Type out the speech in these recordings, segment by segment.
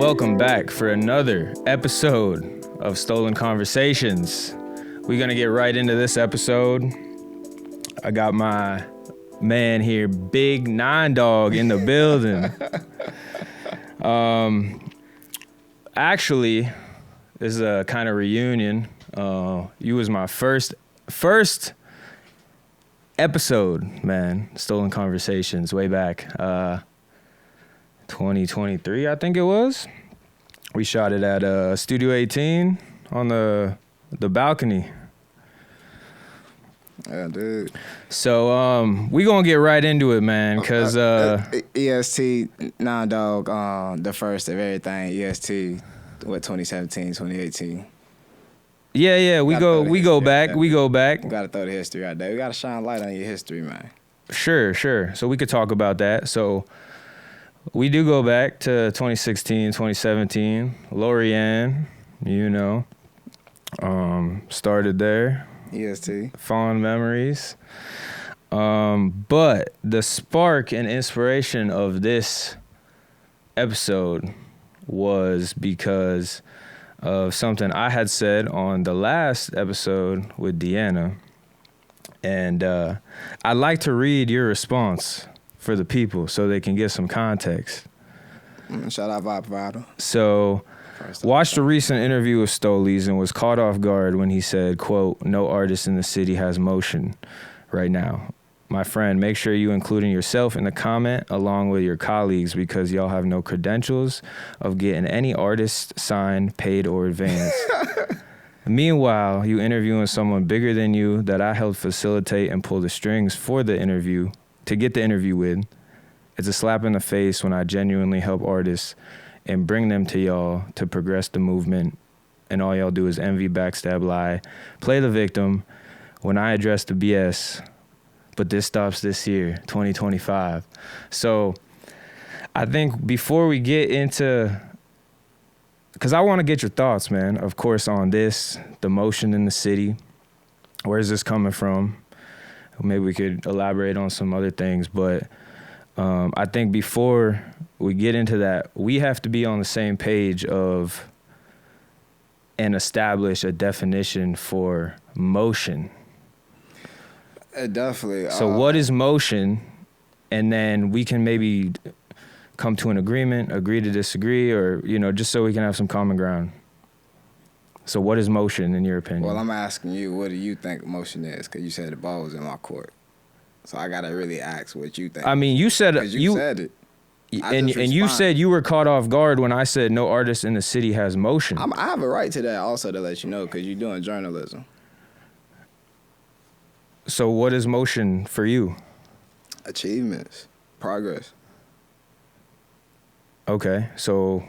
Welcome back for another episode of Stolen Conversations. We're going to get right into this episode. I got my man here, Big9Dawg, in the building. Actually, this is a kind of reunion. You was my first episode, man. Stolen Conversations way back 2023, I think it was. We shot it at Studio 18 on the balcony. Yeah, dude. So we gonna get right into it, man, cause EST 9Dawg, the first of everything. EST, what, 2017, 2018. Yeah, we go back. We gotta throw the history out there. We gotta shine light on your history, man. Sure. So we could talk about that. So we do go back to 2016, 2017. Lorianne, started there. EST. Fond memories. But the spark and inspiration of this episode was because of something I had said on the last episode with Deanna. And I'd like to read your response for the people so they can get some context. Shout out Vibe Provider. So, watched a recent interview with Stolies and was caught off guard when he said, quote, "No artist in the city has motion right now. My friend, make sure you including yourself in the comment along with your colleagues because y'all have no credentials of getting any artist signed, paid, or advanced." Meanwhile, you interviewing someone bigger than you that I helped facilitate and pull the strings for the interview, to get the interview with. It's a slap in the face when I genuinely help artists and bring them to y'all to progress the movement, and all y'all do is envy, backstab, lie, play the victim when I address the BS. But this stops this year, 2025. So I think before we get into, because I want to get your thoughts, man, of course, on this, the motion in the city. Where's this coming from? Maybe we could elaborate on some other things, but I think before we get into that, we have to be on the same page of and establish a definition for motion. Definitely. So what is motion? And then we can maybe come to an agreement, agree to disagree, or, just so we can have some common ground. So what is motion in your opinion? Well, I'm asking you, what do you think motion is? Because you said the ball was in my court. So I got to really ask what you think. I mean, you said it. You said it. And you said you were caught off guard when I said no artist in the city has motion. I have a right to that also, to let you know, because you're doing journalism. So what is motion for you? Achievements. Progress. Okay, so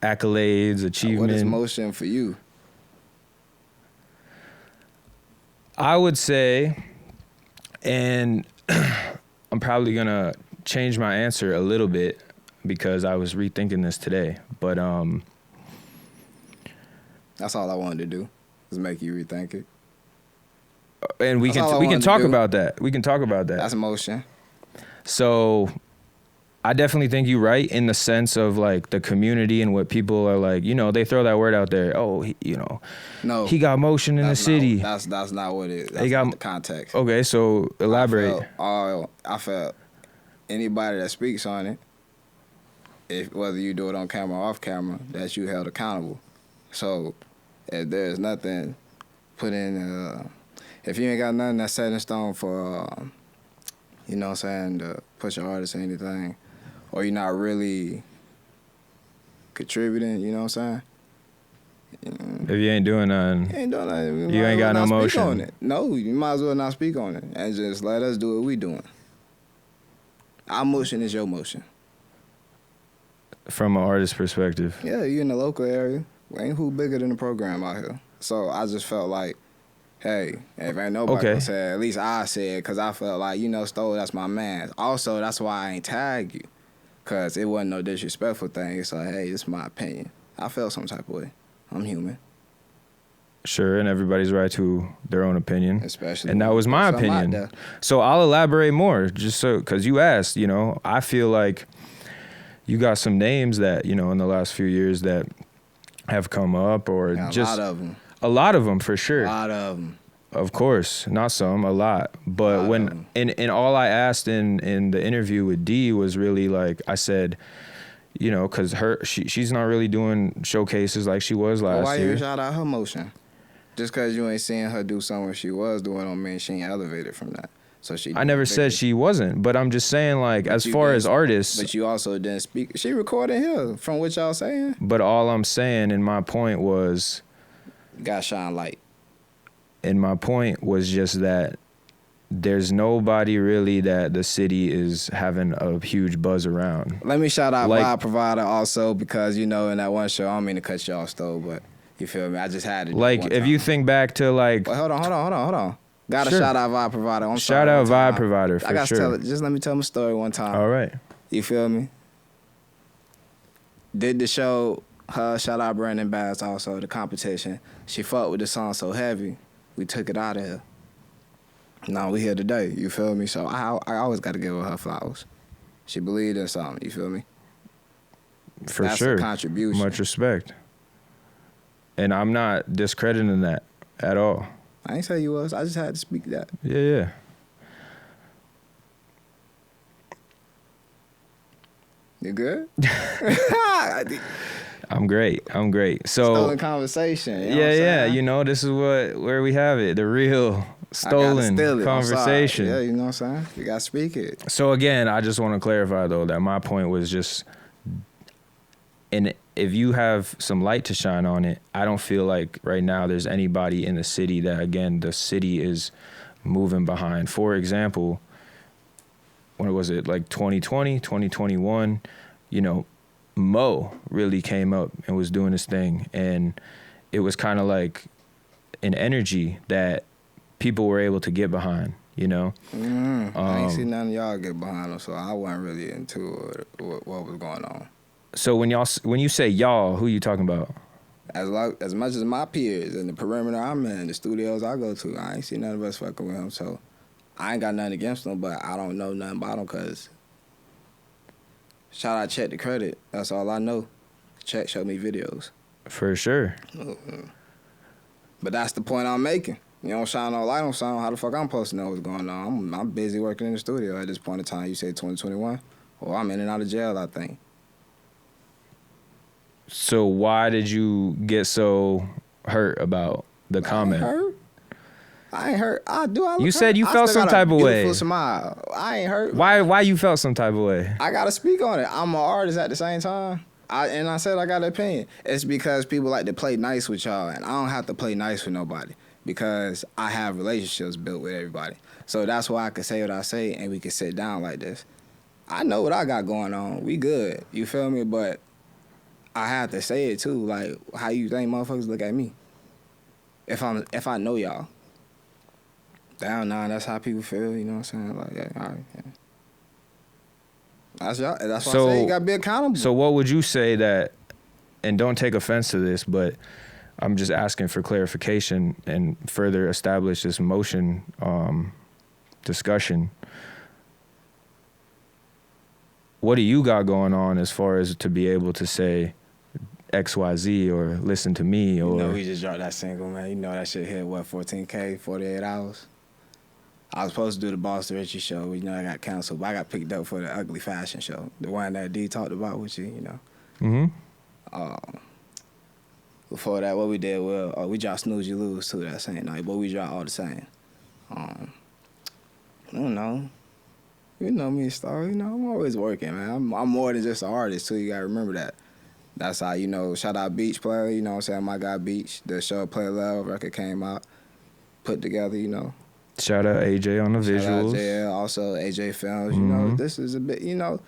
accolades, achievement. What is motion for you? I would say, and I'm probably going to change my answer a little bit because I was rethinking this today, but that's all I wanted to do, is make you rethink it. And we can talk about that. We can talk about that. That's motion. So I definitely think you're right in the sense of like the community and what people are like, they throw that word out there. Oh, no, he got motion in the city. That's not what it is. That's not the context. Okay, so elaborate. I felt anybody that speaks on it, whether you do it on camera or off camera, that you held accountable. So if there's nothing put in, if you ain't got nothing that's set in stone for, to push your artist or anything, or you're not really contributing, you know what I'm saying? If you ain't doing nothing, you ain't got no motion on it. No, you might as well not speak on it and just let us do what we doing. Our motion is your motion. From an artist perspective. Yeah, you in the local area. Ain't who bigger than the program out here. So I just felt like, hey, if ain't nobody gonna say it, at least I said, because I felt like, Stoll, that's my man. Also, that's why I ain't tag you, because it wasn't no disrespectful thing. It's like, hey, this is my opinion. I felt some type of way. I'm human. Sure, and everybody's right to their own opinion. Especially. And that was my opinion. So I'll elaborate more, just so, because you asked, I feel like, you got some names that, you know, in the last few years that have come up, or Yeah, just a lot of them. A lot of them, for sure. A lot of them. Of course, not some, a lot. But when in all I asked in the interview with D was really like, I said, you know, because she's not really doing showcases like she was last year. Why you shout out her motion? Just because you ain't seeing her do something she was doing don't mean she ain't elevated from that. So I never said she wasn't, but I'm just saying, like, as far as artists. But you also didn't speak. She recorded here from what y'all saying. But all I'm saying, and my point was, got shine light. And my point was just that there's nobody really that the city is having a huge buzz around. Let me shout out Vibe Provider also, because, you know, in that one show, I don't mean to cut y'all stove, but you feel me? I just had to. Like, if you think back to, like. Well, hold on. Gotta shout out Vibe Provider. Shout out Vibe Provider, for sure. I got to tell it. Just let me tell my story one time. All right. You feel me? Did the show, shout out Brandon Bass also, the competition. She fucked with the song so heavy. We took it out of here. Now we here today, you feel me? So I always got to give her flowers. She believed in something, you feel me? For sure. That's a contribution. Much respect. And I'm not discrediting that at all. I ain't say you was. I just had to speak that. Yeah. You good? I'm great. So stolen conversation. You know yeah. You know, this is where we have it. The real stolen conversation. Yeah, you know what I'm saying? You gotta speak it. So again, I just want to clarify though that my point was just, and if you have some light to shine on it, I don't feel like right now there's anybody in the city that, again, the city is moving behind. For example, when was it, like 2020, 2021, you know, Mo really came up and was doing his thing. And it was kind of like an energy that people were able to get behind, you know? I ain't seen none of y'all get behind them, so I wasn't really into what was going on. So when you say y'all, who you talking about? As much as my peers in the perimeter I'm in, the studios I go to, I ain't seen none of us fucking with him, so I ain't got nothing against them, but I don't know nothing about them, because shout out Check the Credit. That's all I know. Check showed me videos. For sure. But that's the point I'm making. You don't shine no light on something, how the fuck I'm supposed to know what's going on? I'm busy working in the studio at this point in time. You say 2021? Well, I'm in and out of jail, I think. So why did you get so hurt about the comment? I ain't hurt. You said you felt some type of way. Smile. I ain't hurt. Why you felt some type of way? I gotta speak on it. I'm an artist at the same time. I said I got an opinion. It's because people like to play nice with y'all, and I don't have to play nice with nobody, because I have relationships built with everybody. So that's why I can say what I say, and we can sit down like this. I know what I got going on. We good. You feel me? But I have to say it too. Like, how you think motherfuckers look at me? If I know y'all. Down now, that's how people feel. You know what I'm saying? Like, yeah, all right. Yeah. That's y'all. That's why I say you gotta be accountable. So what would you say that? And don't take offense to this, but I'm just asking for clarification and further establish this motion discussion. What do you got going on as far as to be able to say XYZ or listen to me? Or, you know, we just dropped that single, man. You know that shit hit, 14K, 48 hours? I was supposed to do the Boston Richie show. You know, I got canceled, but I got picked up for the Ugly Fashion show, the one that D talked about with you, you know. Mm-hmm. Before that, what we did, we dropped Snooze You Lose too that same night, but we dropped all the same. I don't know. You know me, Star. You know, I'm always working, man. I'm more than just an artist, too. You got to remember that. That's how, you know, shout out Beach Player. You know what I'm saying? My guy Beach. The show Play Love record came out, put together, you know. Shout out AJ on the visuals. Shout out JL, also AJ Films. You know, this is a bit, you know,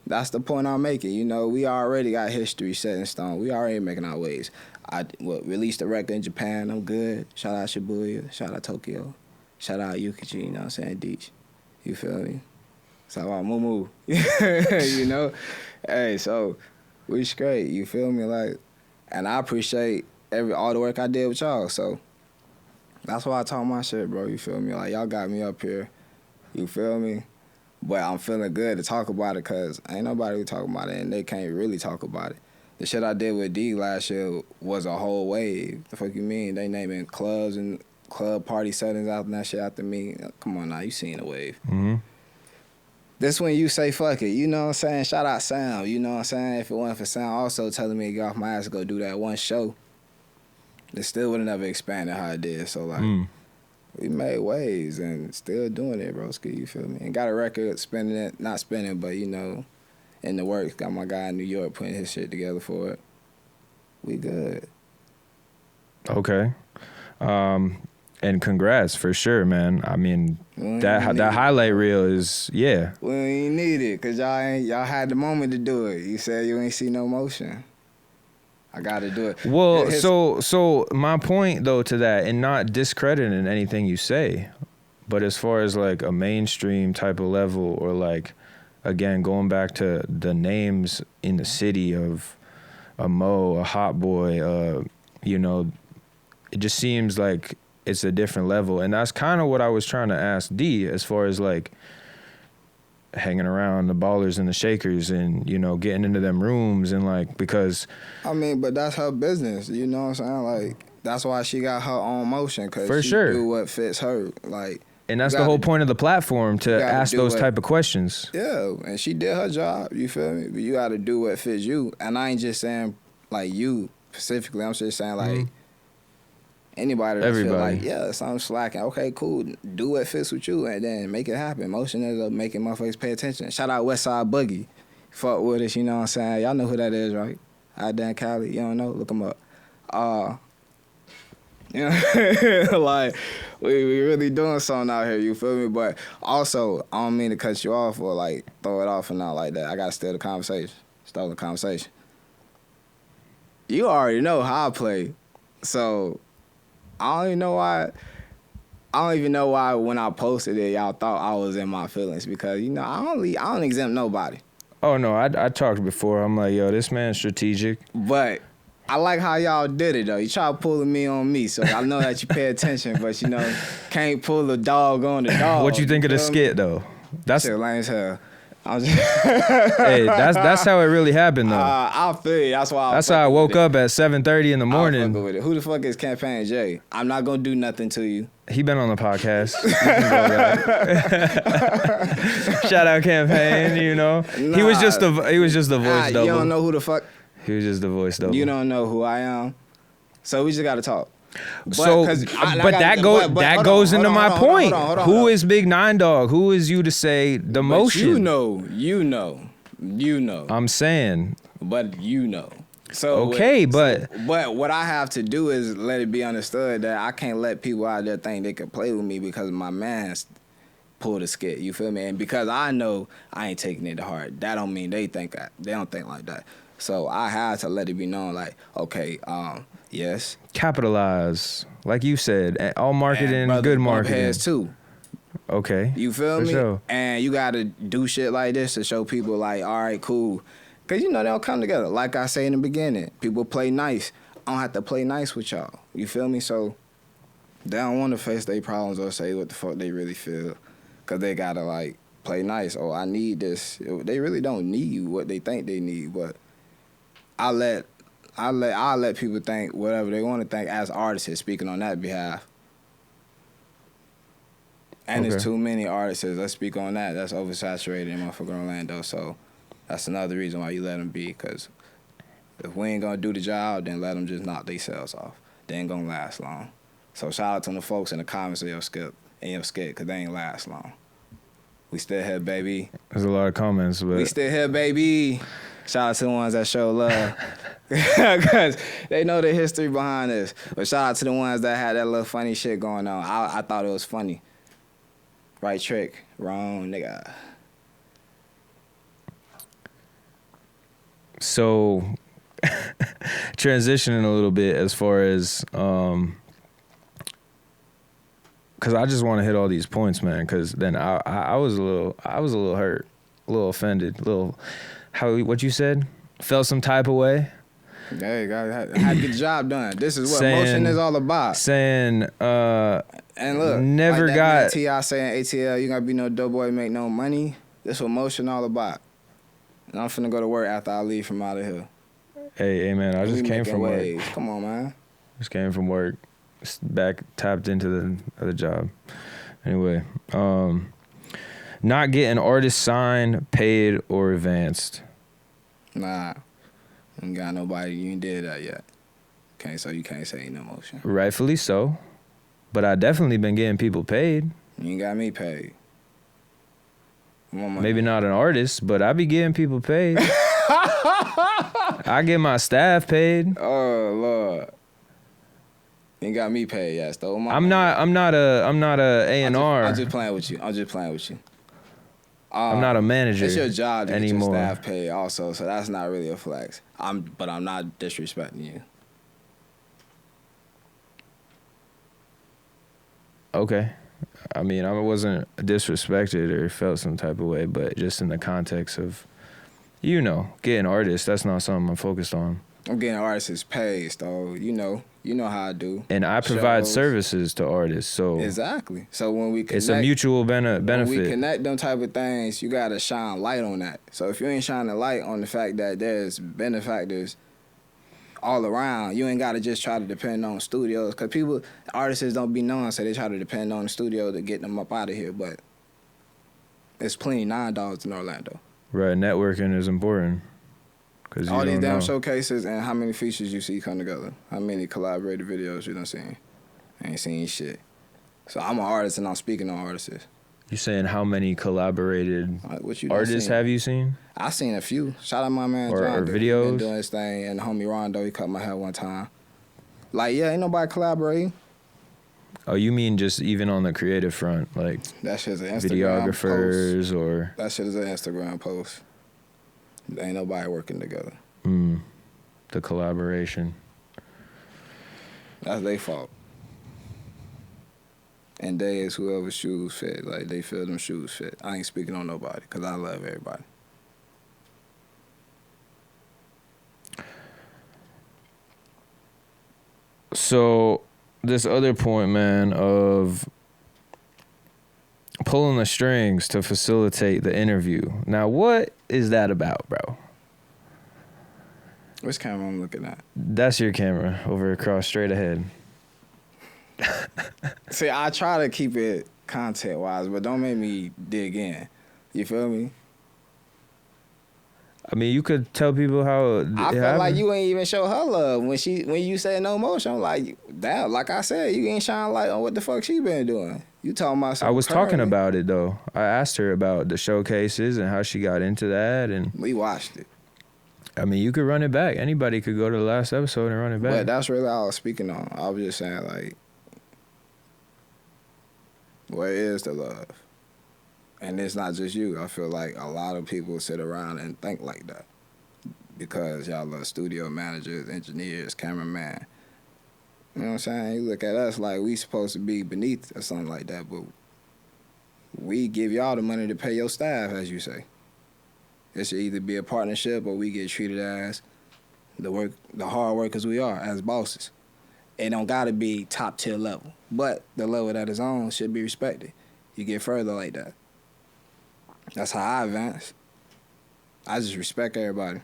that's the point I'm making. You know, we already got history set in stone. We already making our waves. I released a record in Japan. I'm good. Shout out Shibuya. Shout out Tokyo. Shout out Yukichi, you know what I'm saying? Deech. You feel me? So about Moo. You know? Hey, so we straight, you feel me? Like, and I appreciate all the work I did with y'all, so that's why I talk my shit, bro, you feel me? Like, y'all got me up here, you feel me? But I'm feeling good to talk about it because ain't nobody who talk about it and they can't really talk about it. The shit I did with D last year was a whole wave. The fuck you mean? They naming clubs and club party settings out and that shit after me. Come on now, you seen the wave. Mm-hmm. This when you say fuck it, you know what I'm saying? Shout out Sam, you know what I'm saying? If it wasn't for Sam also telling me to get off my ass to go do that one show, it still would have never expanded how it did. So like, we made waves and still doing it, broski, you feel me? And got a record spinning it, not spinning, but you know, in the works. Got my guy in New York putting his shit together for it. We good. Okay. And congrats for sure, man. I mean, that highlight reel is, yeah. We ain't need it because y'all had the moment to do it. You said you ain't see no motion. I got to do it. Well, so my point though to that, and not discrediting anything you say, but as far as like a mainstream type of level, or like, again, going back to the names in the city of a Mo, a Hot Boy, you know, it just seems like it's a different level. And that's kind of what I was trying to ask D, as far as like hanging around the ballers and the shakers and, you know, getting into them rooms and like, because I mean, but that's her business, you know what I'm saying? Like, that's why she got her own motion, because she do what fits her. Like, and that's the whole point of the platform, to ask those type of questions. Yeah, and she did her job, you feel me? But you got to do what fits you. And I ain't just saying like you specifically, I'm just saying like anybody that feel like, yeah, something slacking. Okay, cool. Do what fits with you and then make it happen. Motion ends up making motherfuckers pay attention. Shout out Westside Boogie. Fuck with us, you know what I'm saying? Y'all know who that is, right? Out there in Cali. You don't know? Look him up. You know, like, we really doing something out here, you feel me? But also, I don't mean to cut you off or like throw it off or not like that. I got to steal the conversation. Stole the conversation. You already know how I play. So, I don't even know why when I posted it, y'all thought I was in my feelings, because, you know, I don't exempt nobody. Oh, no, I talked before. I'm like, yo, this man's strategic. But I like how y'all did it, though. You try pulling me on me, so I know that you pay attention, but, you know, can't pull a dog on the dog. What you think of the skit, though? That's shit lame as hell. Hey, that's how it really happened, though. I feel you. That's why. That's how I woke up at 7:30 in the morning. With it. Who the fuck is Campaign J? I'm not gonna do nothing to you. He been on the podcast. Shout out Campaign. You know, he was just the voice double. You don't know who the fuck. He was just the voice double. You don't know who I am, so we just gotta talk. That goes into my point. Who is Big9Dawg? Who is you to say the motion? You know. I'm saying. But you know. So but what I have to do is let it be understood that I can't let people out there think they can play with me because my man's pulled a skit. You feel me? And because I know I ain't taking it to heart, that don't mean they think that. They don't think like that. So I have to let it be known, like, okay, yes. Capitalize, like you said, all marketing, good marketing. Heads too. Okay. You feel me? Sure. And you got to do shit like this to show people, like, all right, cool. Because, you know, they don't come together. Like I say in the beginning, people play nice. I don't have to play nice with y'all. You feel me? So they don't want to face their problems or say what the fuck they really feel. Because they got to, like, play nice. Oh, I need this. They really don't need what they think they need, but I let people think whatever they want to think as artists, speaking on that behalf. And there's too many artists. Let's speak on that. That's oversaturated in motherfucking Orlando. So that's another reason why you let them be. Because if we ain't gonna do the job, then let them just knock themselves off. They ain't gonna last long. So shout out to the folks in the comments of your skit, because they ain't last long. We still here, baby. There's a lot of comments, but we still here, baby. Shout out to the ones that show love, because they know the history behind this. But shout out to the ones that had that little funny shit going on. I thought it was funny. Right trick, wrong nigga. So, transitioning a little bit as far as, because I just want to hit all these points, man. Because then I was a little hurt, a little offended, what you said? Felt some type of way. Hey, had to get the job done. This is what motion is all about. And look, never like got T.I. saying ATL, you gonna be no dope boy, make no money. This what motion all about. And I'm finna go to work after I leave from out of here. Hey, man, I just came from work. Come on, man. Just came from work. Back, tapped into the other job. Anyway, not getting artists signed, paid, or advanced. Nah. You ain't got nobody. You ain't did that yet. So you can't say no motion. Rightfully so. But I definitely been getting people paid. You ain't got me paid. Maybe not an artist, but I be getting people paid. I get my staff paid. Oh Lord. You ain't got me paid yet, though. I'm not a A&R. I'm just playing with you. I'm not a manager. It's your job to anymore. get your staff paid also, so that's not really a flex. But I'm not disrespecting you. Okay. I mean, I wasn't disrespected or felt some type of way, but just in the context of, getting artists, that's not something I'm focused on. I'm getting artists paid, though. You know how I do. And I provide services to artists, so exactly. So when we connect, it's a mutual benefit. When we connect them type of things, you gotta shine light on that. So if you ain't shining light on the fact that there's benefactors all around, you ain't gotta just try to depend on studios. Cause artists don't be known, so they try to depend on the studio to get them up out of here. But there's plenty 9Dawgs in Orlando. Right, networking is important. All these damn showcases and how many features you see come together. How many collaborated videos you done seen. I ain't seen shit. So I'm an artist and I'm speaking on artists. You saying how many collaborated artists have you seen? I seen a few. Shout out my man John. Or videos? He been doing his thing. And the homie Rondo, he cut my hair one time. Like, yeah, ain't nobody collaborating. Oh, you mean just even on the creative front? Like that shit's an Instagram videographers post. Or... That shit is an Instagram post. Ain't nobody working together. The collaboration. That's their fault. And they is whoever's shoes fit. Like, they feel them shoes fit. I ain't speaking on nobody because I love everybody. So, this other point, man, of pulling the strings to facilitate the interview. Now, what is that about, bro? Which camera I'm looking at? That's your camera over across straight ahead. See, I try to keep it content-wise, but don't make me dig in. You feel me? I mean, you could tell people how I feel like you ain't even show her love when you said no motion. I'm like, damn, like I said, you ain't shine light on what the fuck she been doing. You talking about something. I was talking about it, though. I asked her about the showcases and how she got into that. And we watched it. I mean, you could run it back. Anybody could go to the last episode and run it back. But that's really all I was speaking on. I was just saying, like, where is the love? And it's not just you. I feel like a lot of people sit around and think like that because y'all are studio managers, engineers, cameraman. You know what I'm saying? You look at us like we supposed to be beneath or something like that, but we give y'all the money to pay your staff, as you say. It should either be a partnership or we get treated as the hard workers we are as bosses. It don't gotta be top tier level, but the level that is on should be respected. You get further like that. That's how I advance. I just respect everybody.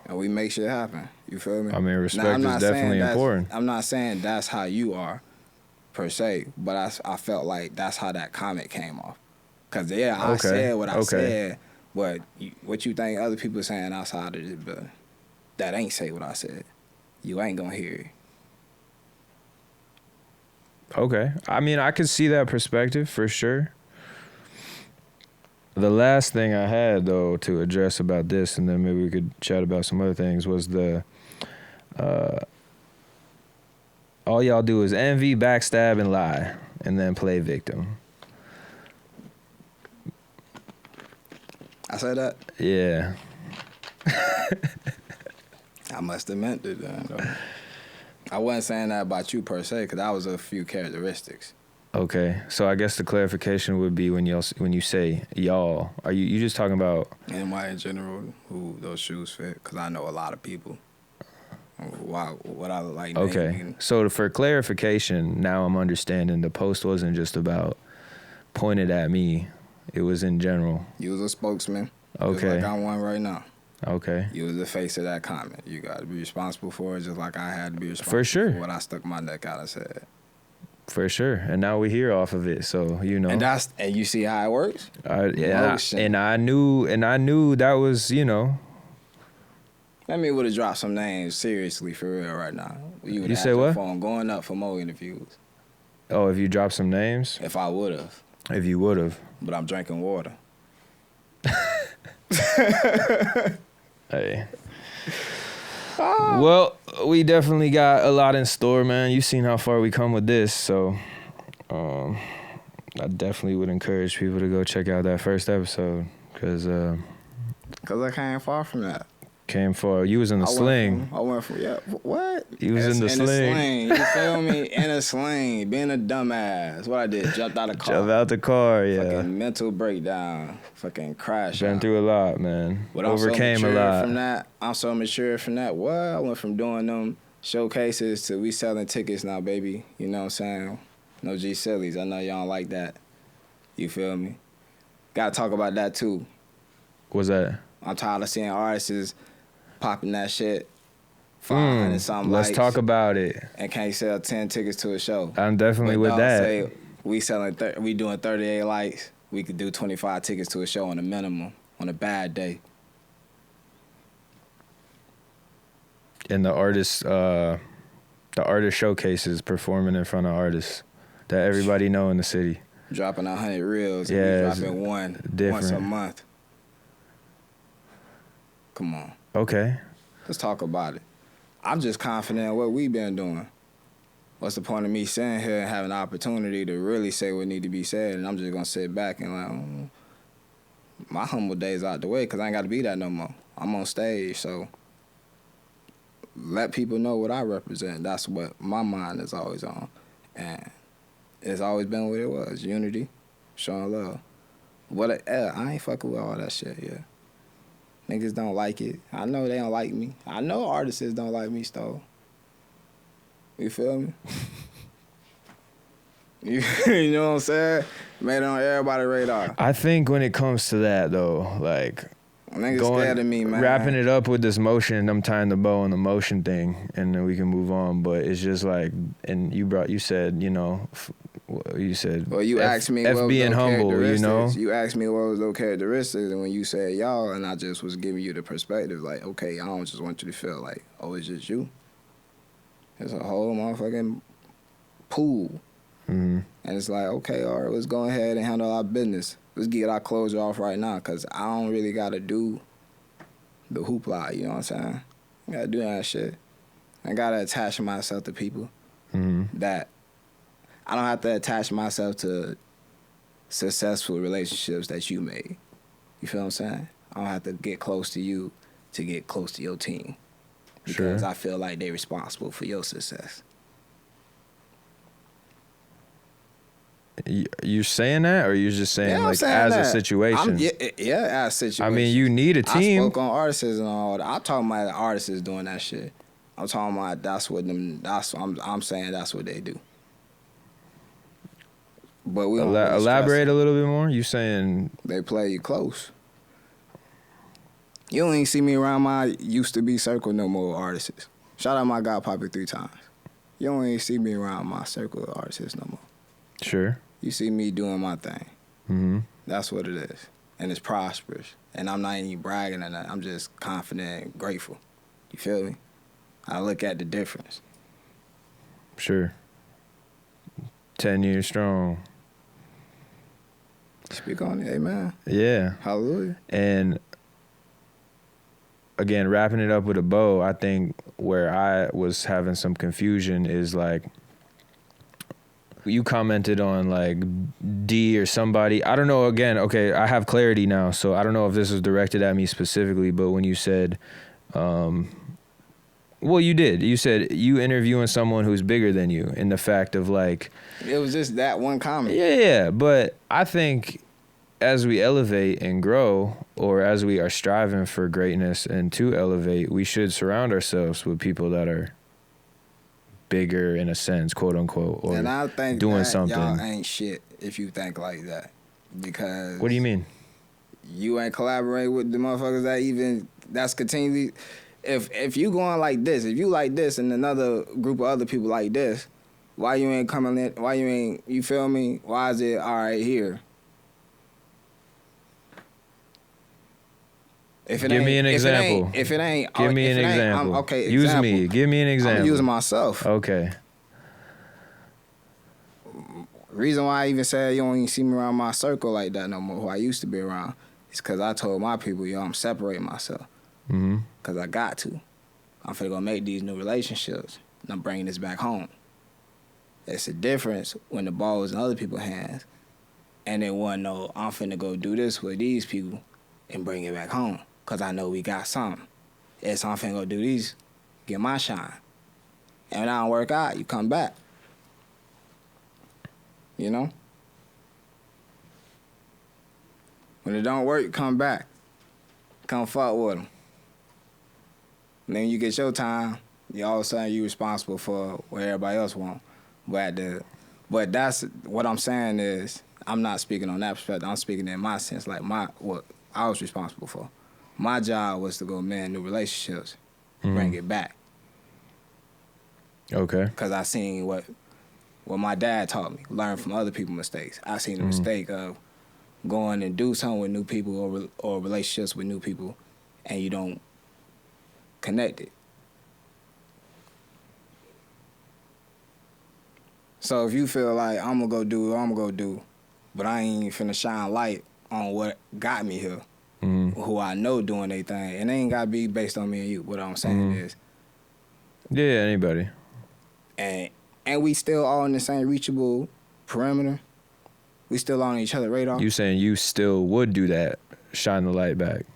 And we make shit happen. You feel me? I mean, respect is definitely important. I'm not saying that's how you are, per se, but I felt like that's how that comment came off. Because, yeah, I said what I said, but what you think other people saying outside of it, but that ain't say what I said. You ain't gonna hear it. Okay. I mean, I could see that perspective for sure. The last thing I had, though, to address about this, and then maybe we could chat about some other things, was all y'all do is envy, backstab, and lie, and then play victim. I said that? Yeah. I must have meant it then, though. I wasn't saying that about you, per se, because that was a few characteristics. Okay, so I guess the clarification would be when you say y'all, are you just talking about anybody in general who those shoes fit? Because I know a lot of people. What I look like. Okay, naming. So for clarification, now I'm understanding the post wasn't just about pointed at me. It was in general. You was a spokesman. Okay. Just like I'm one right now. Okay. You was the face of that comment. You got to be responsible for it, just like I had to be responsible for sure. For what I stuck my neck out and said. For sure. And now we're here off of it, so you know. And you see how it works. And I knew that was, you know. Let me would have dropped some names seriously for real right now. You say what? Phone going up for more interviews. Oh, if you dropped some names? If I would have. If you would have. But I'm drinking water. Hey. Well, we definitely got a lot in store, man. You've seen how far we come with this, so I definitely would encourage people to go check out that first episode, because I came far from that. Came far. You was in the sling. I went from what? You was in the sling. You feel me? In a sling, being a dumbass. What I did? Jumped out of the car. Jump out the car, yeah. Fucking mental breakdown. Fucking crash. Been through a lot, man. But overcame a lot. From that, I'm so mature from that. What? I went from doing them showcases to we selling tickets now, baby. You know what I'm saying? No G sillies. I know y'all don't like that. You feel me? Gotta talk about that too. What's that? I'm tired of seeing artists popping that shit. 500 something Let's likes, talk about it. And can't sell 10 tickets to a show. I'm definitely with that. Say we doing 38 likes. We could do 25 tickets to a show on a minimum on a bad day. And the artist showcases performing in front of artists that everybody know in the city. Dropping 100 reels. Yeah, and we dropping one different. Once a month. Come on. Okay. Let's talk about it. I'm just confident in what we've been doing. What's the point of me sitting here and having an opportunity to really say what need to be said, and I'm just going to sit back and like, my humble days out the way, because I ain't got to be that no more. I'm on stage, so let people know what I represent. That's what my mind is always on. And it's always been what it was, unity, showing love. I ain't fucking with all that shit, yeah. Niggas don't like it. I know they don't like me. I know artists don't like me, Stowe. You feel me? You know what I'm saying? Made it on everybody's radar. I think when it comes to that, though, like... Niggas scared of me, man. Wrapping it up with this motion, I'm tying the bow on the motion thing, and then we can move on. But it's just like... And you said, you know... You said... Well, you asked me what was being humble, you know? You asked me what was those characteristics, and when you said y'all, and I just was giving you the perspective, like, okay, I don't just want you to feel like, oh, it's just you. It's a whole motherfucking pool. Mm-hmm. And it's like, okay, all right, let's go ahead and handle our business. Let's get our closure off right now, because I don't really got to do the hoopla, you know what I'm saying? I got to do that shit. I got to attach myself to people that I don't have to attach myself to successful relationships that you made. You feel what I'm saying? I don't have to get close to you to get close to your team. Because sure. I feel like they're responsible for your success. You're saying that, or you're just saying as a situation? As a situation. I mean, you need a team. I spoke on artists and all that. I'm talking about the artists doing that shit. I'm talking about I'm saying that's what they do. But we don't elaborate a little bit more. You saying they play you close. You don't even see me around my used to be circle no more artists. Shout out my God Poppy 3 times. You don't even see me around my circle of artists no more. Sure. You see me doing my thing. Mm-hmm. That's what it is. And it's prosperous. And I'm not even bragging on that. I'm just confident and grateful. You feel me? I look at the difference. Sure. 10 years strong. Speak on it, amen. Yeah. Hallelujah. And again, wrapping it up with a bow, I think where I was having some confusion is like, you commented on like D or somebody. I don't know, again, okay, I have clarity now, so I don't know if this was directed at me specifically, but when you said, well, you did. You said you interviewing someone who's bigger than you, in the fact of like... It was just that one comment. Yeah, but I think as we elevate and grow, or as we are striving for greatness and to elevate, we should surround ourselves with people that are bigger in a sense, quote unquote, or and I think doing that something. Y'all ain't shit if you think like that. Because what do you mean? You ain't collaborating with the motherfuckers that's continually. If you going like this, if you like this, and another group of other people like this, why you ain't coming in? Why you ain't? You feel me? Why is it all right here? Give me an example. If it ain't, give me an example. Okay, use example. me. Give me an example. I'm using myself. Okay. Reason why I even said you don't even see me around my circle like that no more, who I used to be around, is because I told my people, yo, I'm separating myself. Because I got to. I'm finna go make these new relationships, and I'm bringing this back home. It's a difference when the ball is in other people's hands, and they want to know, I'm finna go do this with these people and bring it back home, because I know we got something. It's I'm finna go do these, get my shine. And when I don't work out, you come back. You know? When it don't work, come back. Come fuck with them. And then you get your time, all of a sudden you responsible for what everybody else want. But that's what I'm saying is, I'm not speaking on that perspective. I'm speaking in my sense, like what I was responsible for. My job was to go mend new relationships, bring it back. Okay. Because I seen what my dad taught me, learn from other people's mistakes. I seen the mistake of going and do something with new people or relationships with new people, and you don't connect it. So if you feel like I'm gonna go do what I'm gonna go do, but I ain't finna shine light on what got me here, who I know doing their thing, and it ain't gotta be based on me and you. What I'm saying is, yeah, anybody, and we still all in the same reachable perimeter. We still on each other's radar. You saying you still would do that, shine the light back?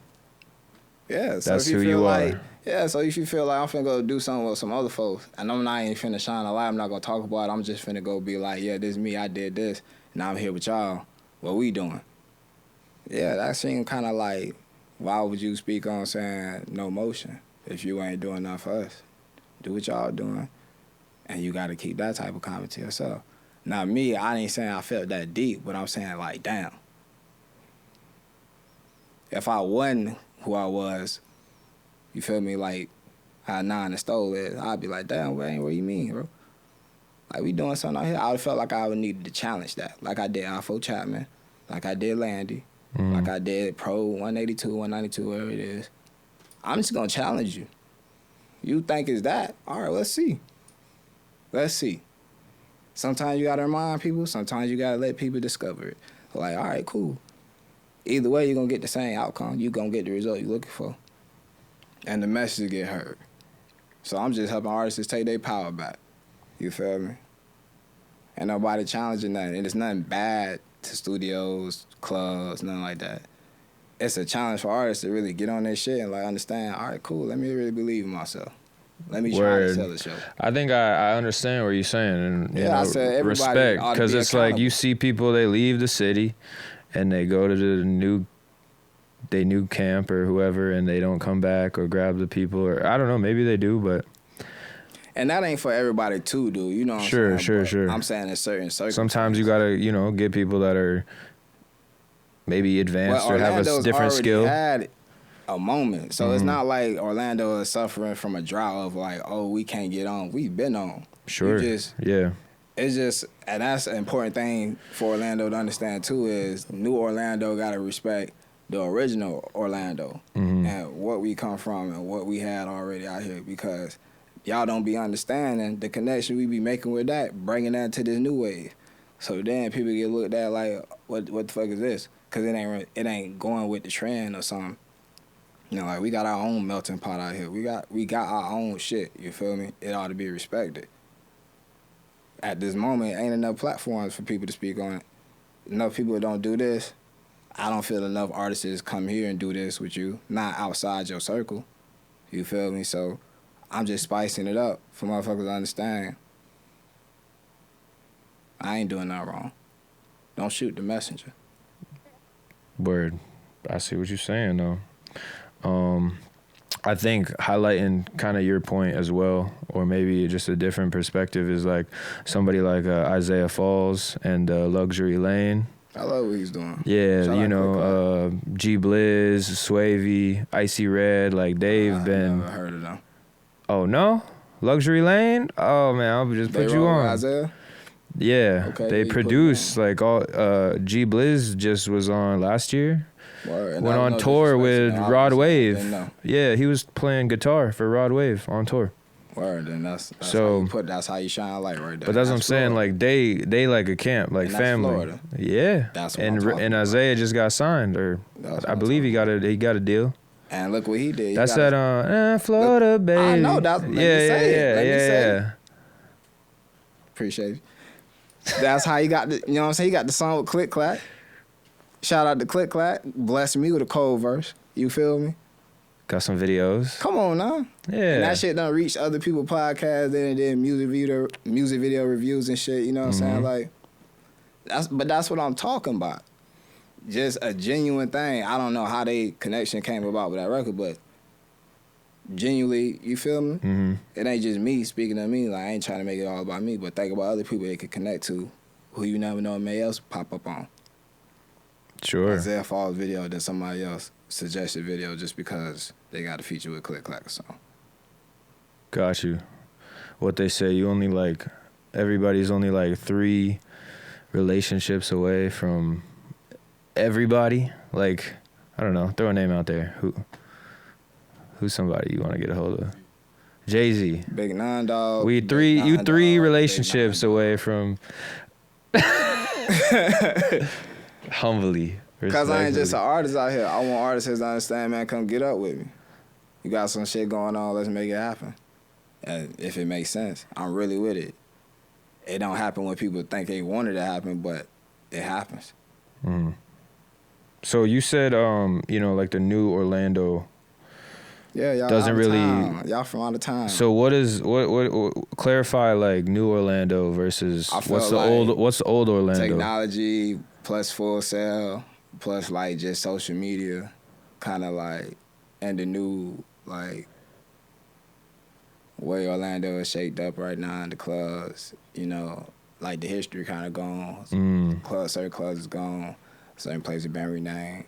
Yeah, so that's if you who feel you like, are. Yeah, so if you feel like I'm finna go do something with some other folks, and I'm not even finna shine a light, I'm not gonna talk about it, I'm just finna go be like, yeah, this is me, I did this, and I'm here with y'all. What we doing? Yeah, that seemed kind of like, why would you speak on saying no motion if you ain't doing nothing for us? Do what y'all doing, and you gotta keep that type of comment to yourself. Now me, I ain't saying I felt that deep, but I'm saying like, damn. If I wasn't who I was, you feel me, like how Nine and Stole is, I'd be like, damn, man, what you mean, bro? Like, we doing something out here. I would felt like I would need to challenge that. Like I did Alpha Chapman, like I did Landy, like I did Pro 182, 192, wherever it is. I'm just gonna challenge you. You think it's that? All right, let's see. Let's see. Sometimes you gotta remind people, sometimes you gotta let people discover it. Like, all right, cool. Either way, you're gonna get the same outcome. You're gonna get the result you're looking for. And the message get heard. So I'm just helping artists take their power back. You feel me? Ain't nobody challenging nothing. And it's nothing bad to studios, clubs, nothing like that. It's a challenge for artists to really get on their shit and like understand, all right, cool, let me really believe in myself. Let me try to sell the show. I think I understand what you're saying. And I said everybody respect. Because it's like you see people, they leave the city and they go to the new camp or whoever, and they don't come back or grab the people, or I don't know, maybe they do, but. And that ain't for everybody too, dude. You know what I'm saying? Sure. I'm saying in certain circles. Sometimes you gotta, get people that are maybe advanced or have a different skill. Had a moment. So it's not like Orlando is suffering from a drought of like, oh, we can't get on. We've been on. Sure. Yeah. It's just, and that's an important thing for Orlando to understand too, is new Orlando got to respect the original Orlando and what we come from and what we had already out here, because y'all don't be understanding the connection we be making with that, bringing that to this new wave. So then people get looked at like, what the fuck is this? Because it ain't going with the trend or something. Like we got our own melting pot out here. We got our own shit, you feel me? It ought to be respected. At this moment, ain't enough platforms for people to speak on it. Enough people don't do this. I don't feel enough artists come here and do this with you, not outside your circle. You feel me? So I'm just spicing it up for motherfuckers to understand. I ain't doing nothing wrong. Don't shoot the messenger. Word. I see what you're saying, though. I think highlighting kind of your point as well, or maybe just a different perspective, is like somebody like Isaiah Falls and Luxury Lane. I love what he's doing. Yeah, G Blizz, Swavey, Icy Red, like they've been. Never heard of them. Oh no, Luxury Lane. Oh man, I'll just put you on. Isaiah? Yeah, Okay, they produce like all. G Blizz just was on last year. Word. Went on tour with Rod Wave. Yeah, he was playing guitar for Rod Wave on tour. Word, and that's so that's how you shine a light right there. But that's what I'm saying. Like they like a camp, like and family. Florida. Yeah, that's what and Isaiah just got signed, or I believe he got a deal. And look what he did. That's that Florida, look, baby. I know that. Yeah. Appreciate it. That's how he got the. You know what I'm saying? He got the song with Click Clack. Shout out to Click Clack. Blessed me with a cold verse. You feel me? Got some videos. Come on now. Yeah. And that shit done reach other people's podcasts. Then did music video reviews and shit. You know what I'm saying? Like, that's what I'm talking about. Just a genuine thing. I don't know how they connection came about with that record, but genuinely, you feel me? Mm-hmm. It ain't just me speaking to me. Like, I ain't trying to make it all about me, but think about other people they could connect to, who you never know may else pop up on. Sure. Isaiah Falls video, then somebody else suggested video just because they got a feature with Click Clack or something. Got you. What they say, everybody's only like 3 relationships away from everybody. Like, I don't know, throw a name out there. Who's somebody you want to get a hold of? Jay-Z. Big9Dawg. You 3 relationships away from humbly. Because I ain't just an artist out here. I want artists to understand, man, come get up with me. You got some shit going on, let's make it happen. And if it makes sense, I'm really with it. It don't happen when people think they want it to happen, but it happens. Mm. So you said, like the new Orlando. Yeah, y'all doesn't really. Y'all from out of town. So what clarify like new Orlando versus what's the old Orlando? Technology plus Full Sail plus like just social media, kind of like, and the new like way Orlando is shaped up right now in the clubs. Like the history kind of gone. Certain clubs is gone. Certain places been renamed.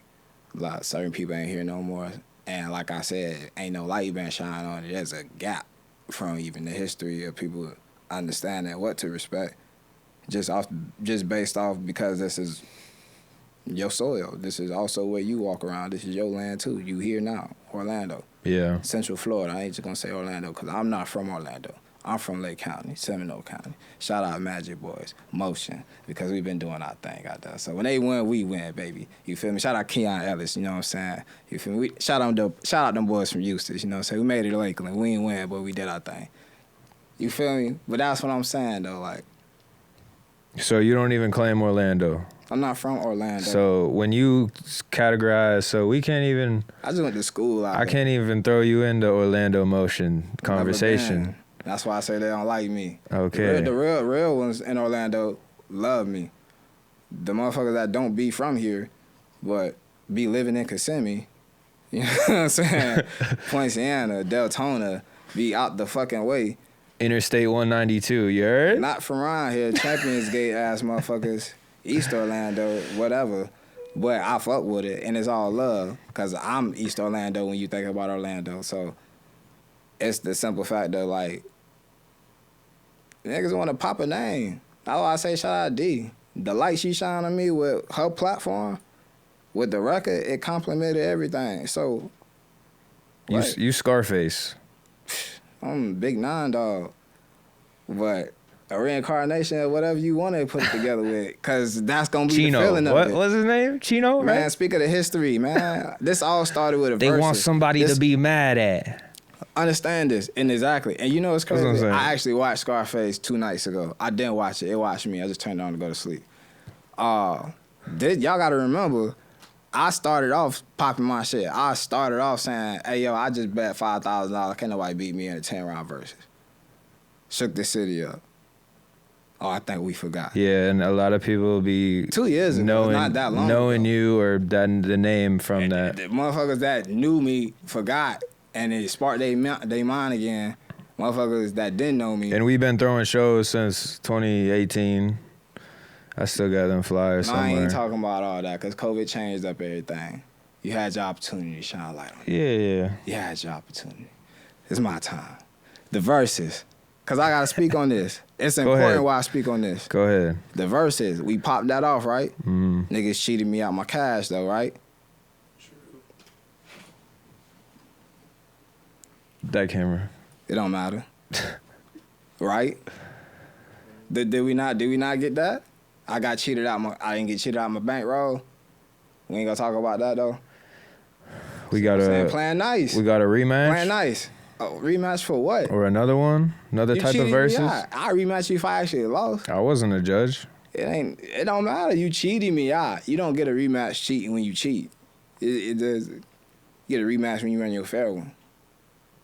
Certain people ain't here no more. And like I said, ain't no light been shining on it. There's a gap from even the history of people understanding what to respect. Just based off because this is your soil. This is also where you walk around. This is your land too. You here now, Orlando. Yeah. Central Florida. I ain't just gonna say Orlando because I'm not from Orlando. I'm from Lake County, Seminole County. Shout out Magic Boys, Motion, because we've been doing our thing out there. So when they win, we win, baby. You feel me? Shout out Keon Ellis, you know what I'm saying? You feel me? Shout out them boys from Eustis, you know what I'm saying? We made it to Lakeland. We ain't win, but we did our thing. You feel me? But that's what I'm saying, though, like. So you don't even claim Orlando? I'm not from Orlando. So when you categorize, we can't even. I just went to school out I there. can't even throw you into Orlando Motion conversation. That's why I say they don't like me. Okay. The real ones in Orlando love me. The motherfuckers that don't be from here, but be living in Kissimmee, you know what I'm saying? Poinciana, Deltona, be out the fucking way. Interstate 192, you heard? Not from around here, Champions Gate ass motherfuckers, East Orlando, whatever. But I fuck with it, and it's all love, because I'm East Orlando when you think about Orlando. So it's the simple fact that, like, niggas want to pop a name. That's why I say shout out D. The light she shine on me with her platform, with the record, it complimented everything. So, you Scarface. I'm Big9Dawg. But a reincarnation of whatever you want to put it together with, because that's going to be Chino. The feeling of it. What's his name? Chino, man, right? Speak of the history, man. This all started with a They versus. want somebody to be mad at. Understand this, and exactly. And you know what's crazy? What I actually watched Scarface 2 nights ago. I didn't watch it. It watched me. I just turned it on to go to sleep. Y'all got to remember, I started off popping my shit. I started off saying, hey, yo, I just bet $5,000. Can't nobody beat me in a 10-round versus. Shook the city up. Oh, I think we forgot. Yeah, and a lot of people be 2 years ago, not that long knowing ago. You or the name from and that. The motherfuckers that knew me forgot, and it sparked their mind again. Motherfuckers that didn't know me. And we've been throwing shows since 2018. I still got them flyers somewhere. I ain't talking about all that because COVID changed up everything. You had your opportunity to shine a light on it. Yeah. You had your opportunity. It's my time. The verses. Because I got to speak on this. It's important why I speak on this. Go ahead. The verses. We popped that off, right? Niggas cheated me out my cash, though, right? True. That camera. It don't matter. Right? Did we not get that? I got cheated out. I didn't get cheated out my bankroll. We ain't gonna talk about that though. We got playing nice. We got a rematch. Playing nice. Oh, rematch for what? Or another one? Another type of versus? I rematch you if I actually lost. I wasn't a judge. It don't matter. You cheated me out. You don't get a rematch cheating when you cheat. It does. You get a rematch when you run your fair one.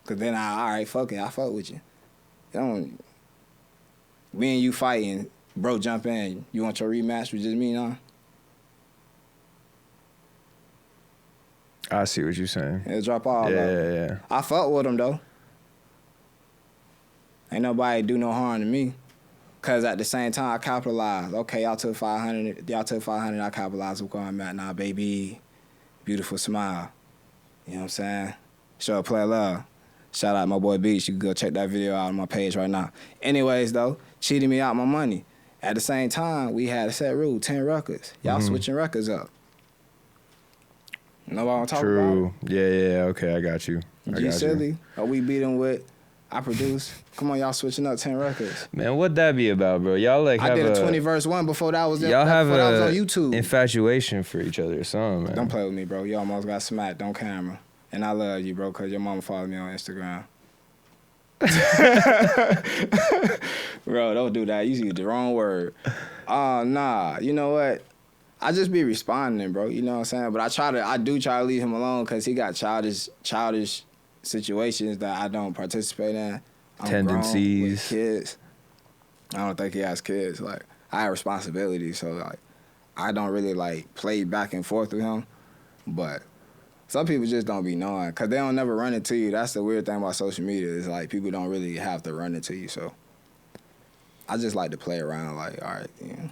Cause then all right, fuck it. I fuck with you. It don't. Me and you fighting, bro, jump in. You want your rematch with just me now? I see what you're saying. It'll drop off. Yeah. I fuck with him though. Ain't nobody do no harm to me. Cause at the same time I capitalized. Okay, y'all took 500. Y'all took 500. I capitalized with where I'm at now, baby. Beautiful smile. You know what I'm saying? Show play love. Shout out my boy Beach. You can go check that video out on my page right now. Anyways though, cheating me out my money. At the same time, we had a set rule, 10 records. Y'all switching records up. Nobody want to talk about it? True. Yeah. Okay, I got you. G Silly, or we beat him with I produce. Come on, y'all switching up 10 records. Man, what that be about, bro? Y'all like have I did a 20 verse one before that was y'all have that was on YouTube. Infatuation for each other or something, man. Don't play with me, bro. You almost got smacked on camera. And I love you, bro, because your mama followed me on Instagram. Bro, don't do that. You used the wrong word. Nah. You know what? I just be responding, bro. You know what I'm saying? But I do try to leave him alone because he got childish situations that I don't participate in. I'm tendencies. Grown with kids. I don't think he has kids. Like, I have responsibilities, so like I don't really like play back and forth with him. But some people just don't be knowing because they don't never run into you. That's the weird thing about social media is like people don't really have to run into you. So I just like to play around like, all right, you know.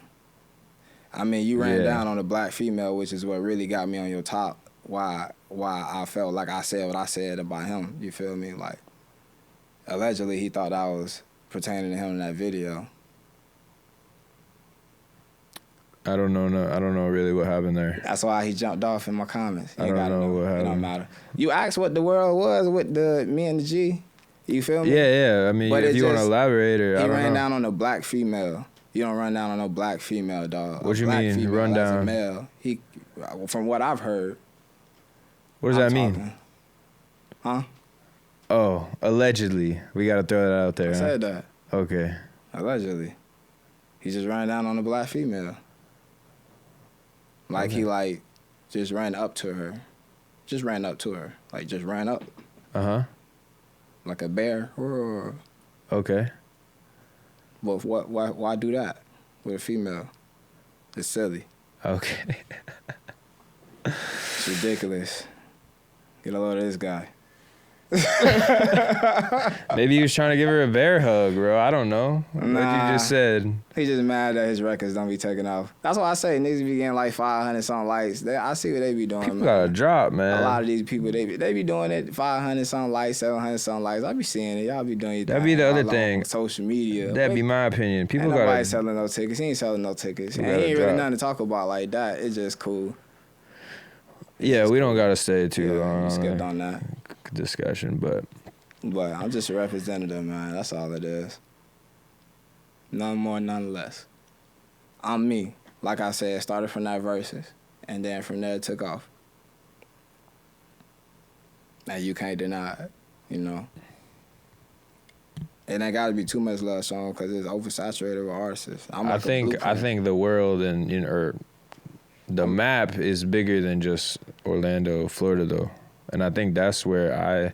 I mean, you ran down on a black female, which is what really got me on your top. Why I felt like I said what I said about him. You feel me? Like, allegedly he thought I was pertaining to him in that video. I don't know really what happened there. That's why he jumped off in my comments. I don't know what happened. It don't matter. You asked what the world was with me and the G. You feel me? Yeah. I mean, but if you want to elaborate or he ran down on a black female. You don't run down on no black female, dog. What you mean, female, run down? As a male, from what I've heard. What does that mean? Huh? Oh, allegedly. We got to throw that out there. I said that. Okay. Allegedly. He just ran down on a black female. Like, he, just ran up to her. Just ran up to her. Like, just ran up. Uh-huh. Like a bear. Okay. But why do that with a female? It's silly. Okay. It's ridiculous. Get a load of this guy. Maybe he was trying to give her a bear hug, bro. I don't know. Like you just said. He just mad that his records don't be taking off. That's why I say niggas be getting like 500 something likes. I see what they be doing. People gotta drop, man. A lot of these people, they be doing it 500 something likes, 700 something likes. I be seeing it. Y'all be doing it. That'd be the other thing. Social media. That'd be my opinion. People ain't gotta. Nobody selling no tickets. He ain't selling no tickets. He ain't really nothing to talk about like that. It's just cool. Yeah, we don't gotta stay too long. We skipped on that discussion, but I'm just a representative, man. That's all it is. None more, none less. I'm me. Like I said, started from that verses, and then from there it took off. And you can't deny it, you know. It ain't got to be too much love song because it's oversaturated with artists. I think the world and the map is bigger than just Orlando, Florida, though, and I think that's where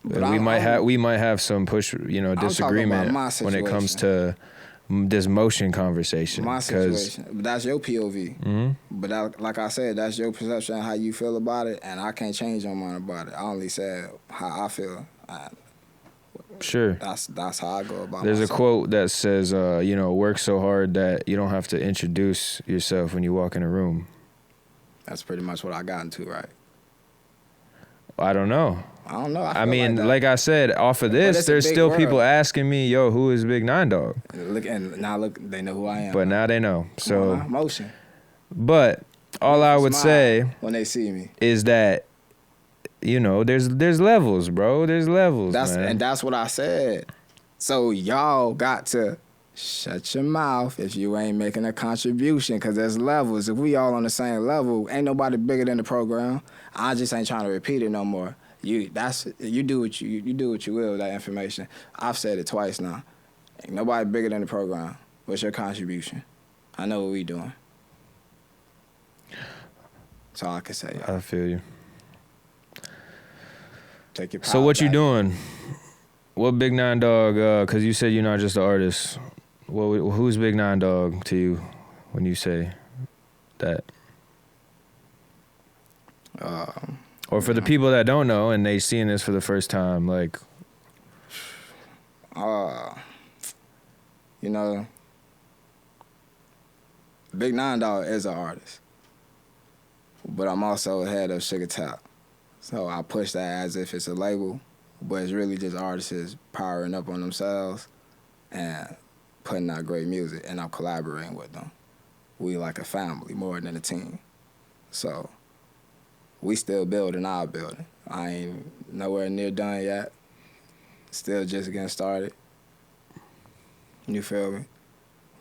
we might have some disagreement when it comes to this motion conversation. My situation, but that's your POV. Mm-hmm. But like I said, that's your perception, how you feel about it, and I can't change your mind about it. I only said how I feel. Sure. That's how I go about. There's myself. a quote that says, work so hard that you don't have to introduce yourself when you walk in a room. That's pretty much what I got into, right? I don't know. I don't know. I mean, like I said, off of this, there's still people asking me, yo, who is Big9Dawg? Look, they know who I am. But now they know. So motion. But all I would say when they see me is that, there's levels, bro. There's levels, man. And that's what I said. So y'all got to shut your mouth if you ain't making a contribution, because there's levels. If we all on the same level, ain't nobody bigger than the program. I just ain't trying to repeat it no more. You do what you do what you will with that information. I've said it twice now. Ain't nobody bigger than the program. What's your contribution? I know what we doing. That's all I can say, y'all. I feel you. Take your power So what back. you doing? What Big9Dawg? Because you said you're not just an artist. Who's Big9Dawg to you when you say that? Or for the people that don't know and they seeing this for the first time, like. Big9Dawg is an artist, but I'm also head of Sugar Tap. So I push that as if it's a label, but it's really just artists powering up on themselves and putting out great music, and I'm collaborating with them. We like a family more than a team. So we still building our building. I ain't nowhere near done yet. Still just getting started. You feel me?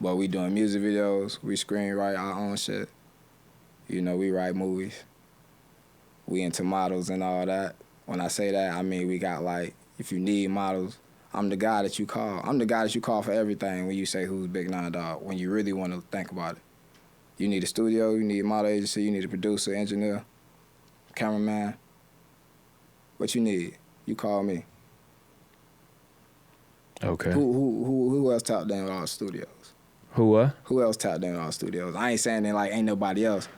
But we doing music videos. We screenwrite our own shit. We write movies. We into models and all that. When I say that, I mean we got if you need models, I'm the guy that you call. I'm the guy that you call for everything when you say who's Big9Dawg, when you really want to think about it. You need a studio, you need a model agency, you need a producer, engineer, cameraman. What you need, you call me. Okay. Who else tapped in all studios? Who what? Who else tapped in all studios? I ain't saying that ain't nobody else,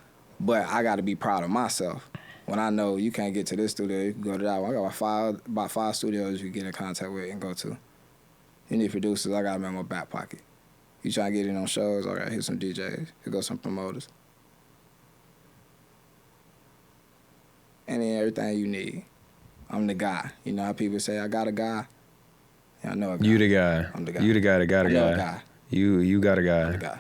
but I got to be proud of myself. When I know you can't get to this studio, you can go to that one. I got about five studios you can get in contact with and go to. You need producers, I got them in my back pocket. You trying to get in on shows, I got to hit some DJs, here go some promoters. And then everything you need. I'm the guy. You know how people say, I got a guy? Yeah, I know a guy. You the guy. I'm the guy. You the guy that got a guy. I know a guy. You got a guy. I'm the guy.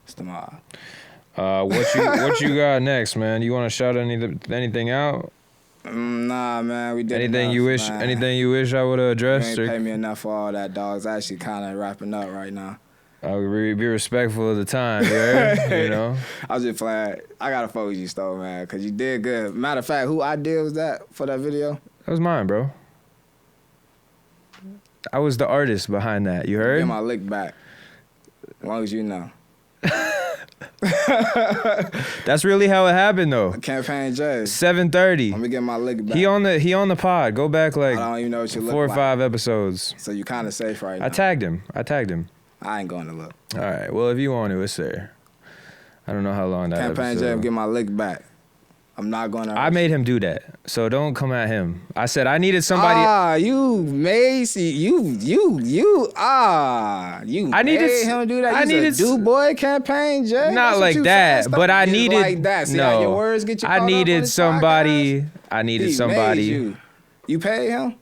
It's the mob. What you got next, man? You want to shout anything out? Nah, man, we did anything enough, you wish man. anything you wish I would have addressed? You ain't pay me enough for all that, dog. It's actually kind of wrapping up right now. I would be respectful of the time, you heard? I was just playing. I gotta fuck with you, Stowe, man, because you did good. Matter of fact, who idea was that for that video? That was mine, bro. I was the artist behind that, you heard? Get my lick back. As long as you know. That's really how it happened, though. Campaign J. 7:30. Let me get my lick back. He on the pod. Go back I don't even know what you look 4 or like. 5 episodes. So you kind of safe right now. I tagged him. I ain't going to look. All right. Well, if you want to, it's there. I don't know how long that Campaign episode. J, get my lick back. I'm not going to. I made him do that, so don't come at him. I said I needed somebody. You made him do that. I needed do boy Campaign J. Not like that, but I needed. Like that. See how your words get you. I needed somebody. I needed somebody. You paid him.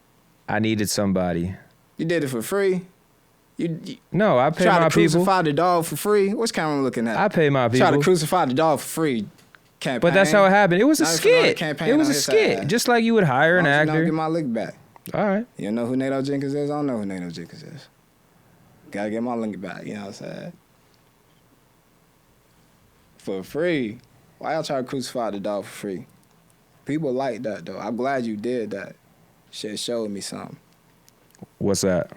I needed somebody. You did it for free. You no, I paid try my to crucify people. the dog for free. What's Cameron looking at? I pay my people. Try to crucify the dog for free. Campaign. But that's how it happened. It was a skit. Campaign It was a skit. Just like you would hire an actor. Get my lick back. All right. You know who Nato Jenkins is? I don't know who Nato Jenkins is. Gotta get my link back. You know what I'm saying? For free. Why y'all try to crucify the dog for free? People like that though. I'm glad you did that. Shit showed me something. What's that?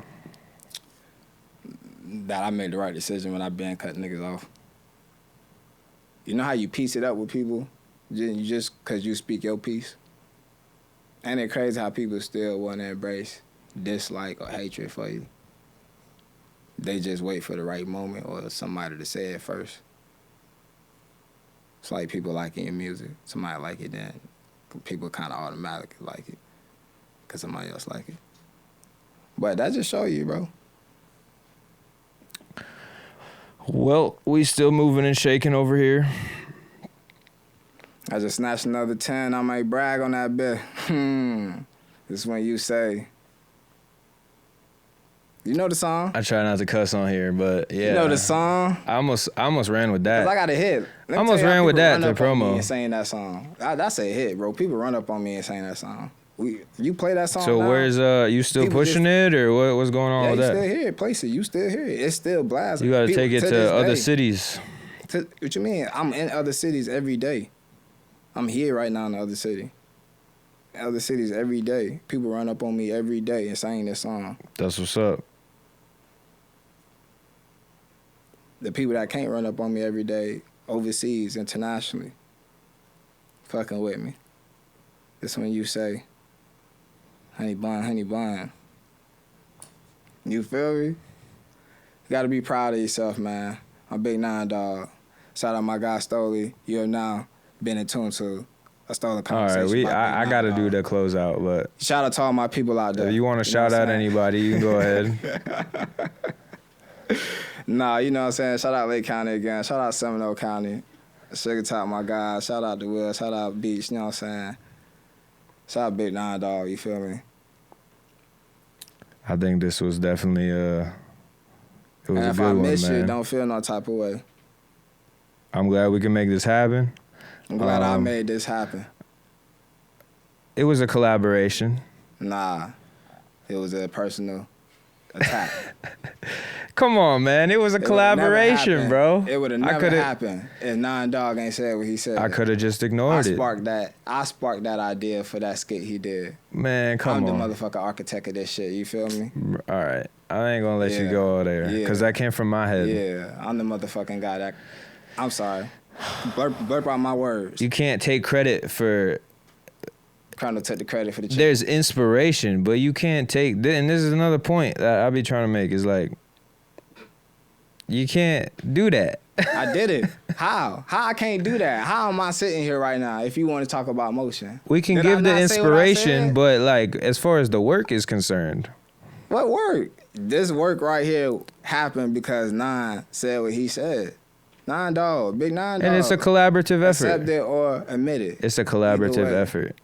That I made the right decision when I been cutting niggas off. You know how you piece it up with people? Just because you speak your piece? Ain't it crazy how people still want to embrace dislike or hatred for you? They just wait for the right moment or somebody to say it first. It's like people liking your music. Somebody like it, then people kind of automatically like it. because somebody else like it. But that just show you, bro. Well, we still moving and shaking over here. I just snatched another 10. I might brag on that bit. This is when you say, you know the song? I try not to cuss on here, but yeah. You know the song? I almost ran with that. 'Cause I got a hit. I almost ran with that, the promo. And saying that song. That's a hit, bro. People run up on me and saying that song. You play that song So now? where's you still People pushing it, or what's going on with you that? still hear it. Place it. You still hear it. It's still blasting. You got to People take it to this other day. cities. What you mean? I'm in other cities every day. I'm here right now in the other city. Other cities every day. People run up on me every day and sing this song. That's what's up. The people that can't run up on me every day overseas, internationally, fucking with me. This when you say, honey bun. You feel me? You gotta be proud of yourself, man. I'm Big9Dawg. Shout out my guy Stoley. You have now been in tune to a Stolen Conversation. All right, I gotta do the closeout, but shout out to all my people out there. if you want to shout out anybody, you can go ahead. Nah, you know what I'm saying? Shout out Lake County again. Shout out Seminole County. Sugar Top, my guy. Shout out to Will. Shout out Beach, you know what I'm saying? Shout out Big9Dawg, you feel me? I think this was definitely it was And a if good I one, miss man. you, don't feel no type of way. I'm glad we can make this happen. I'm glad I made this happen. It was a collaboration. Nah, it was a personal attack. Come on, man. It was a collaboration, bro. It would have never happened if 9Dawg ain't said what he said. I could have just ignored it. I sparked that idea for that skit he did. Man, come on. I'm the motherfucking architect of this shit, you feel me? All right. I ain't gonna let you go all there. Because that came from my head. Yeah, I'm the motherfucking guy that... I'm sorry. Blurp out my words. You can't take credit for... Trying to take the credit for the chick. There's inspiration, but you can't take... And this is another point that I be trying to make is like... You can't do that. I did it. How? How I can't do that? How am I sitting here right now if you want to talk about motion? We can give the inspiration, but like as far as the work is concerned. What work? This work right here happened because 9 said what he said. 9Dawg, Big9Dawg. And it's a collaborative effort. Accept it or admit it. It's a collaborative effort.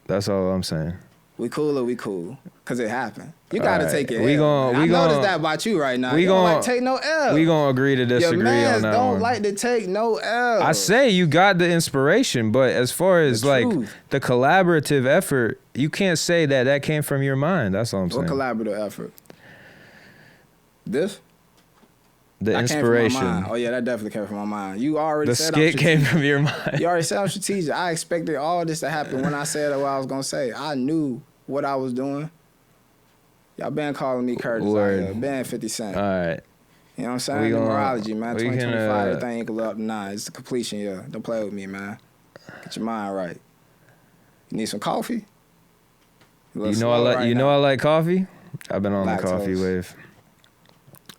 That's all I'm saying. We cool or we cool? Because it happened. You got to take it. I noticed that about you right now. You don't like take no L. We going to agree to disagree on that don't one. like to take no L. I say you got the inspiration, but as far as the collaborative effort, you can't say that came from your mind. That's all I'm saying. What collaborative effort? This? The inspiration. Came from my mind. Oh yeah, that definitely came from my mind. You already said the skit came from your mind. You already said I'm strategic. I expected all this to happen when I said what I was gonna say. I knew what I was doing. Y'all been calling me Curtis out here. Been 50 Cent. All right. You know what I'm saying? Numerology, man. 2025, everything ain't gonna go up to 9. It's the completion year. Don't play with me, man. Get your mind right. You need some coffee? I like coffee. I've been on the coffee wave.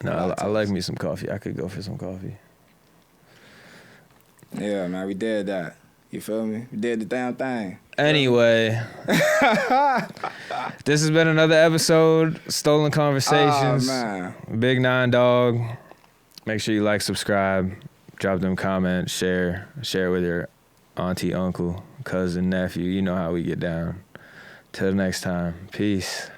No, I like me some coffee. I could go for some coffee. Yeah, man, we did that. You feel me? We did the damn thing. Anyway, this has been another episode, Stolen Conversations. Oh, man. Big9Dawg. Make sure you like, subscribe, drop them comments, share with your auntie, uncle, cousin, nephew. You know how we get down. Till next time, peace.